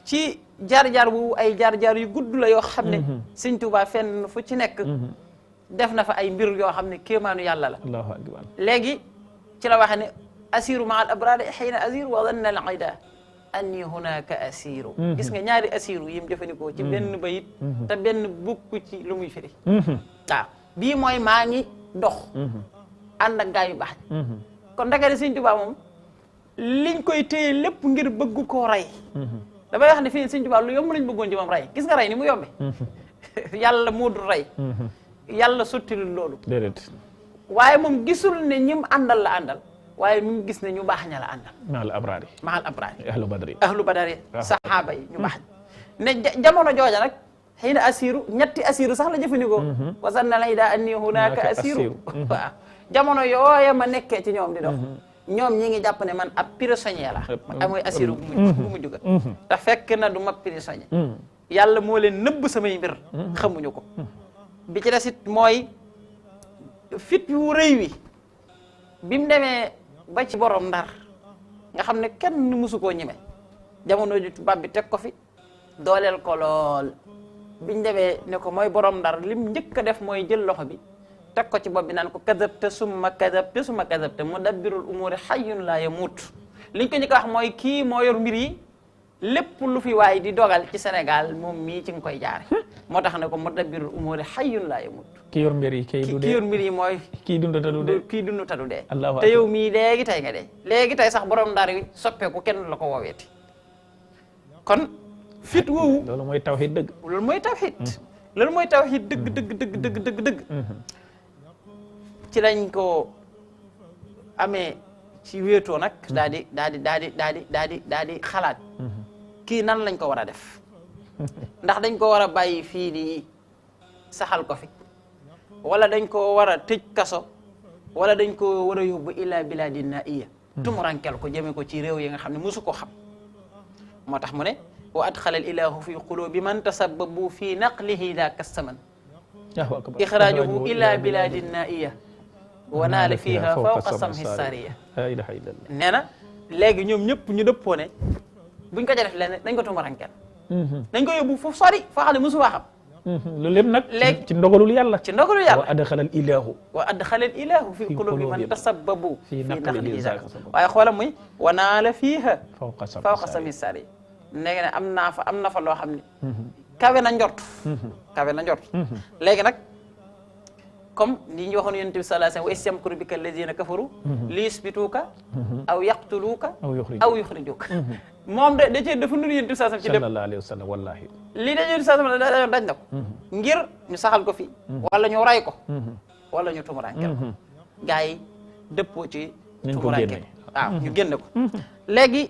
ci jaar-jaar bu ay jaar-jaar yu gudd la yoo xam ne Sëñ Tuubaa fenn fu ci nekk def na fa ay mbir yoo xam ne kéemaanu yàlla la allahu akbar léegi ci la waxe ne asiru ma al abrari xiina asiru wa danna al ida anni hunaka asiru gis nga ñaari asiru yim jëfandikoo ci benn bayit te benn bukku ci lu muy firi waaw bii mooy maa ngi dox ànd ak gaa yu baax kon ndekete Sëñ Tuubaa moom liñ koy téye lépp ngir bëgg koo rey dafay wax ne fii Sëñ Tuubaa lu yomb lañ bëggoon ci moom rey gis nga rey ni mu yombe yàlla moo dul rey yàlla sottilul loolu déedéet waaye moom gisul ne ñim àndal la àndal waaye mu ngi gis ne ñu baax ña la àndal maal abraari maal abraari ahlu badri ahlu badari saxaaba yi ñu baax ne jamono jooja nag xëy na asiru ñetti asiru sax la jëfandikoo wasan na lay daa anni hunaka asiru waaw jamono yooya ma nekkee ci ñoom di dox ñoom ñi ngi jàpp ne man ab prisonnier la mooy asiru bu mujj ga te fekk na du ma prisonnier yàlla moo leen nëbb samay mbir xamuñu ko bi ci desit mooy fit wu rëy wi bi mu demee ba ci borom ndar nga xam ne kenn mësu koo ñeme jamono ju tubaab bi teg ko fi dooleel ko lool biñ demee ne ko mooy borom ndar lim njëkk a def mooy jël loxo bi teg ko ci bopp bi naan ko kadabta summa kadabta mudabbirul umuri hayyun la yamut liñ ko njëkk a wax mooy kii moo yor mbir yi lépp lu fi waay di dogal ci Sénégal moom mii ci nga koy jaare moo tax ne ko mudabbirul umuri hayyun la yamut ki yor mbir yi kii yor mbir yi mooy kii dund tadu dee kii dund tadu dee Allahu te yow mii léegi tey nga dee léegi tey sax borom ndar wi soppeeku kenn la ko wooweeti kon fit woowu loolu mooy tawhid dëgg loolu mooy tawhid loolu mooy tawhid dëgg ci lañ ko amee ci wéetoo nag daal di xalaat kii nan lañ ko war a def ndax dañ ko war a bàyyi fii di saxal ko fi wala dañ ko war a tëj kaso wala dañ ko war a yóbbu ila biladin naiya tumurankel ko jëme ko ci réew yi nga xam ne mosu ko xam moo tax mu ne wa adxala al ilahu fi qulubi man tasabbabu fi naqlihi daa kastaman ixraajuhu ila biladin naiya wa naala fiha fawqa samhi sariya la ilaha illallah nee na léegi ñoom ñëpp ñu dëppoo ne buñ ko ca def leen dañ ko tumurankel dañ ko yóbbu foofu sori foo xam ne mosu waa xam loolu lépp nag léegi ci ndogalul yàlla wa adxala al ilahu fi qulubi man tasabbabu fi naqlihi waaye xoola muy wa naala fiha fawqa samhi sariya léegi ne am na fa loo xam ne kawe na njort léegi nag comme li ñu waxoon yonent bi sallallahu alayhi wa sallam wa is yamkuru bika alladina kafaru li yusbituuka aw yaqtuluuka aw yuxrijuuka moom da cee dafa nuru yonent bi sallallahu alayhi wa sallam wallahi lii da yonent bi sallallahu alayhi wa sallam dañ na ko ngir ñu saxal ko fi wala ñu ray ko wala ñu tumurankel ko gars yi dëppoo ci tumurankel waaw ñu génne ko léegi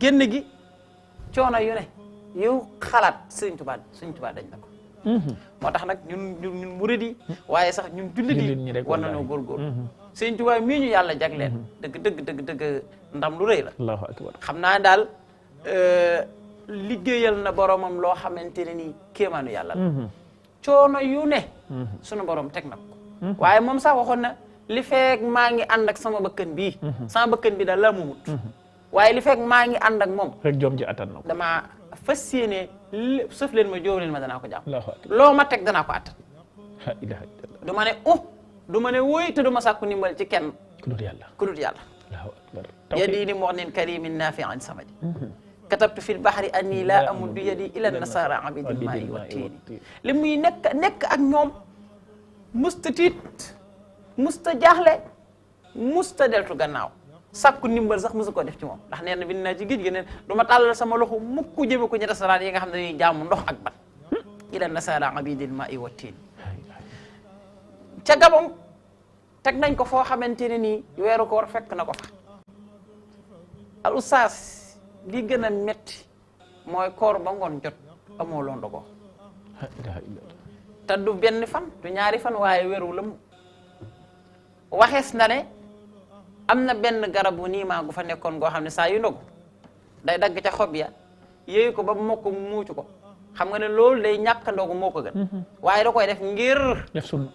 génn gi coono yu ne yu xalaat Sëriñ Tuubaa dañ na ko moo tax nag ñun murid yi waaye sax ñun jullit yi war nañoo góorgóorlu Sëriñ Tuubaa mii ñu yàlla jagleen dëgg ndam lu rëy la allahu akbar xam naa daal liggéeyal na boromam loo xamante ne nii kéemaanu yàlla la coono yu ne sunu borom teg na ko waaye moom sax waxoon na li feek maa ngi ànd ak sama bëkkan bii sama bëkkan bi daal laa mumut waaye li feek maa ngi ànd ak moom rek jom ji attan na ko damaa fas yéene sëf leen ma jóow leen ma danaa ko jàpp loo ma teg danaa ko attan la ilaha illallah du ma ne du ma ne wóoy te du ma sàkku ndimbal ci kenn ku dul yàlla allahu akbar yadi ni mu'nin karimin nafi'an samadi katabtu fil bahri anni la amuddu yadi ila nasara abidil ma'i wa tiini li muy nekk ak ñoom musta tiit musta jaaxle musta deltu gannaaw sàkku ndimbal sax musu ko def ci moom ndax nee na bind naa ci géej gi ne du ma tàllal sama loxo mukk jëme ko ñi nasaraan yi nga xam ne dañuy jaamu ndox ak ban ila nasara abidil ma'i wa tiini ca Gabon teg nañ ko foo xamante ne nii weeru koor fekk na ko fa al ustaas li gën a metti mooy koor ba ngoon jot amoo loo ndogoo te du benn fan du ñaari fan waaye weeru la mu waxees na ne am na benn garabu niimaa gu fa nekkoon goo xam ne saa yu ndogu day dagg ca xob ya yéeyu ko ba mokk mu muucu ko xam nga ne loolu day ñàkk ndogu moo ko gën waaye da koy def ngir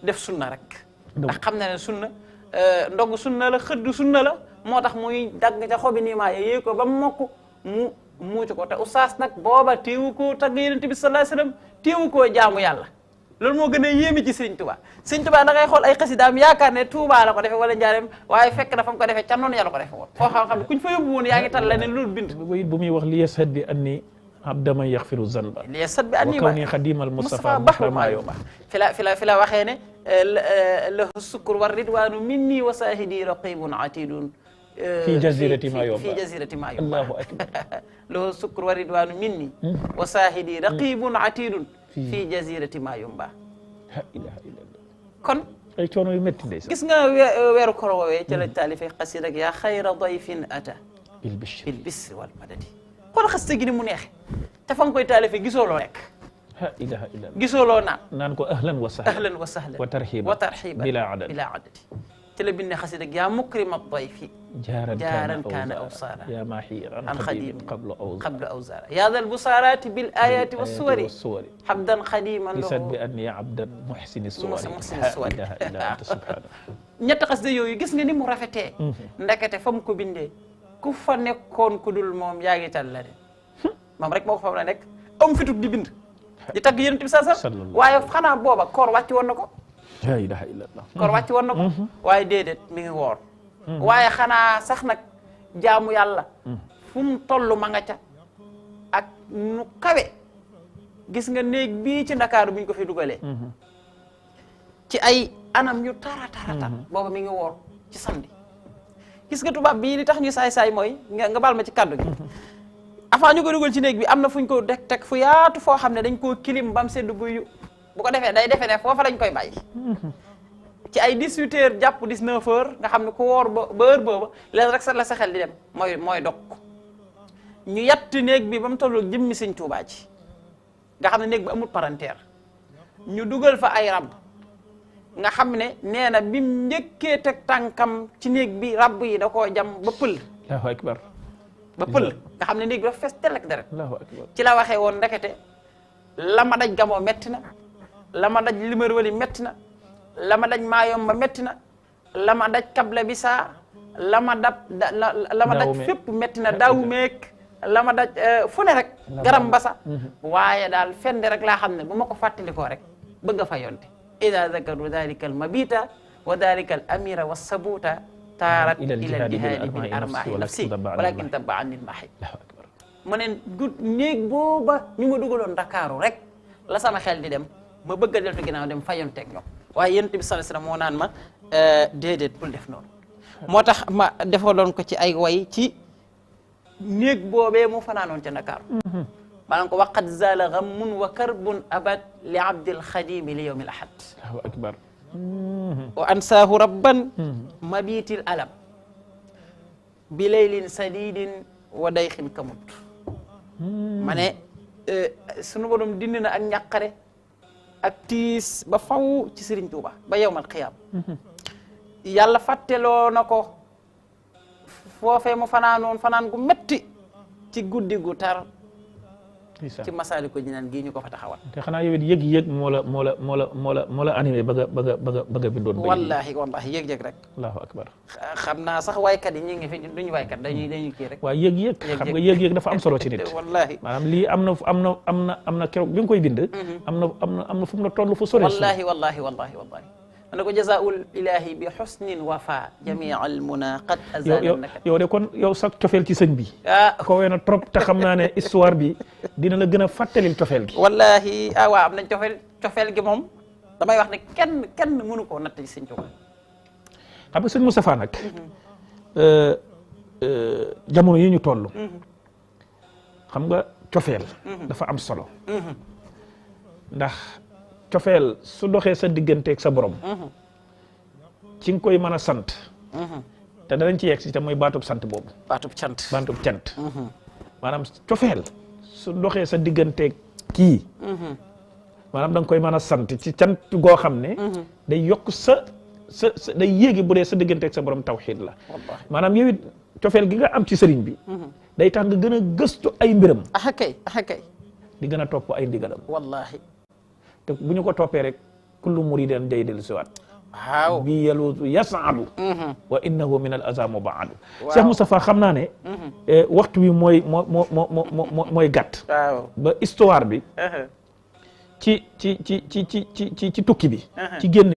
def sunna rek ndax xam na ne sunna ndogu sunna la xëdd sunna la moo tax muy dagg ca xobi niimaa ya yéeyu ko ba mokk mu muucu ko te oustaz nag booba téewu koo tagg Yonent bi sallallahu alayhi wasallam téewu koo jaamu yàlla loolu moo gën a yéeme ci Sëriñ Tuubaa Sëriñ Tuubaa da ngay xool ay xasidaam yaakaar ne Tuubaa la ko defee wala Njaareem waaye fekk na fa mu ko defee ca noonu yàlla ko defee woon foo xam ne kuñ fa yóbbu woon yaa ngi tal leneen loolu bind bu muy wax li yashhad bi anni abda man yaxfiru zanba li yashhad bi anni wa kawni xadimal Mustafa bahru ma yomba fi la waxee ne lahu sukkur wa ridwaanu minni wa saahidi raqibun atidun fi jazirati ma yomba fi jazirati ma yomba allahu akbar lahu sukkur wa ridwaanu minni wa saahidi raqibun atidun fi jazirati ma yomba la ilaha illallah kon ay coono yu métti ndeysaan gis nga weeru koor woowee ca la taalife xasida ak yaa xayra dayfin ata bil bisri wal madadi kon xasida gi ni mu neexe te fa nga koy taalife gisoo loo lekk la ilaha illallah gisoo loo naan ko ahlan wa sahlan ahlan wa sahlan wa tarhiban bila adadi ci la binde xasida yaa mukrima dayfi jaaran kaana aw saara yaa maahiran an xadim qabla aw zaara yaa dal busarati bil ayati wa suwari habdan xadiman lisat bi anni abdan muhsini suwari la ilaha illa anta subhana ñett xasida yooyu gis nga ni mu rafetee ndekete fa mu ko bindee ku fa nekkoon ku dul moom yaa ngi tal la de moom rek moo ko fa la nekk am fitug di bind di tagg Yonent bi sallallahu alayhi wasallam waaye xanaa booba koor wàcc woon na ko la ilaha illallah koor wàcc woon na ko waaye déedéet mi ngi woor waaye xanaa sax nag jaamu yàlla fu mu toll ma nga ca ak nu kawe gis nga néeg bii ci Ndakaaru bu ñu ko fi dugalee ci ay anam yu tara booba mi ngi woor ci samedi gis nga tubaab bii li tax ñu saay-saay mooy nga baal ma ci kaddu gi avant ñu ko dugal ci néeg bi am na fu ñu ko teg fu yaatu foo xam ne dañ koo kilim bam sedd buyu bu ko defee day defee ne foofa lañ koy bàyyi ci ay 18 heures jàpp 19 heures nga xam ne ku woor ba heure booba leen rek la sa xel di dem mooy dog ñu yatt néeg bi ba mu tollu jëmmi Sëñ Tuubaa ci nga xam ne néeg bi amul parentère ñu dugal fa ay rab nga xam ne nee na bi mu njëkkee teg tànkam ci néeg bi rab yi da koo jam ba pël allahu akbar ba pël nga xam ne néeg bi dafa fees tel ak deret allahu akbar ci la waxee woon ndekete la ma daj gamoo metti na la ma daj limër wali metti na la ma daj maayom ba metti na la ma daj kable bi saa la ma daj fépp metti na daaw meek la ma daj fu ne rek garam basa waaye daal fende rek laa xam ne bu ma ko fàttalikoo rek bëgg a fa yonte ida zakaru dalika al mabita wa dalika al amira wa sabuta taarat ila al jihadi bil armahi nafsi walakin tabba anil mahi mu ne néeg booba ñu ma dugaloon Ndakaaru rek la sama xel di dem ma bëgg a deltu ginnaaw dem fayonteeg ñoom waaye Yonent bi sallallahu alayhi wasallam moo naan ma déedéet bul def noonu moo tax ma defaloon ko ci ay way ci néeg boobee mu fanaanoon ca Ndakaaru maanaam ko waqad zaala ghammun wa karbun abad li abdil xadimi li yawmil ahad allahu akbar wa ansaahu rabban mabitil alam bi laylin sadidin wa dayxin kamut ma ne sunu borom dindi na ak ñàqare ak tiis ba faw ci Serigne Touba ba yawmal qiyaam yàlla fàtteloo na ko foofee mu fanaanoon fanaan gu metti ci guddi gu tar ci Masaalikul Jinaan gii ñu ko fa taxawal te xanaa yow it yëg-yëg moo la animé ba nga bindoon wallahi yëg-yëg rek allahu akbar xam naa sax waykat yi ñu ngi fi duñu waykat dañuy kii rek waaw yëg-yëg xam nga yëg-yëg dafa am solo ci nit wallahi maanaam lii am na keroog bi nga koy bind am na fu mu la toll fu sore wallahi ne ko jazaa'ul ilahi bi husnin wafa jami'al muna qad azala nakat yow de kon yow sax cofeel ci sëñ bi ko wee na trop te xam naa ne histoire bi dina la gën a fàttalil cofeel gi wallahi waaw am nañ cofeel gi moom damay wax ne kenn mënu koo natt ci sëñ Tuubaa xam nga sëñ Moustapha nag jamono yi ñu toll xam nga cofeel dafa am solo ndax cofeel su doxee sa digganteeg sa borom ci nga koy mën a sant te danañ ci yegg si te mooy baatub sant boobu baatub cant maanaam cofeel su doxee sa digganteeg kii maanaam da nga koy mën a sant ci cant goo xam ne day yokk sa day yéegi bu dee sa digganteeg sa borom tawxiid la maanaam yow it cofeel gi nga am ci sëriñ bi day tax nga gën a gëstu ay mbiram axakay di gën a topp ay ndigalam wallahi te bu ñu ko toppee rek kullu muridin day dellu siwaat waaw bi yaluuzu yasaadu wa innahu min al aza mubaadu Cheikh Moustapha xam naa ne waxtu wi mooy gàtt waaw ba histoire bi ci tukki bi ci génn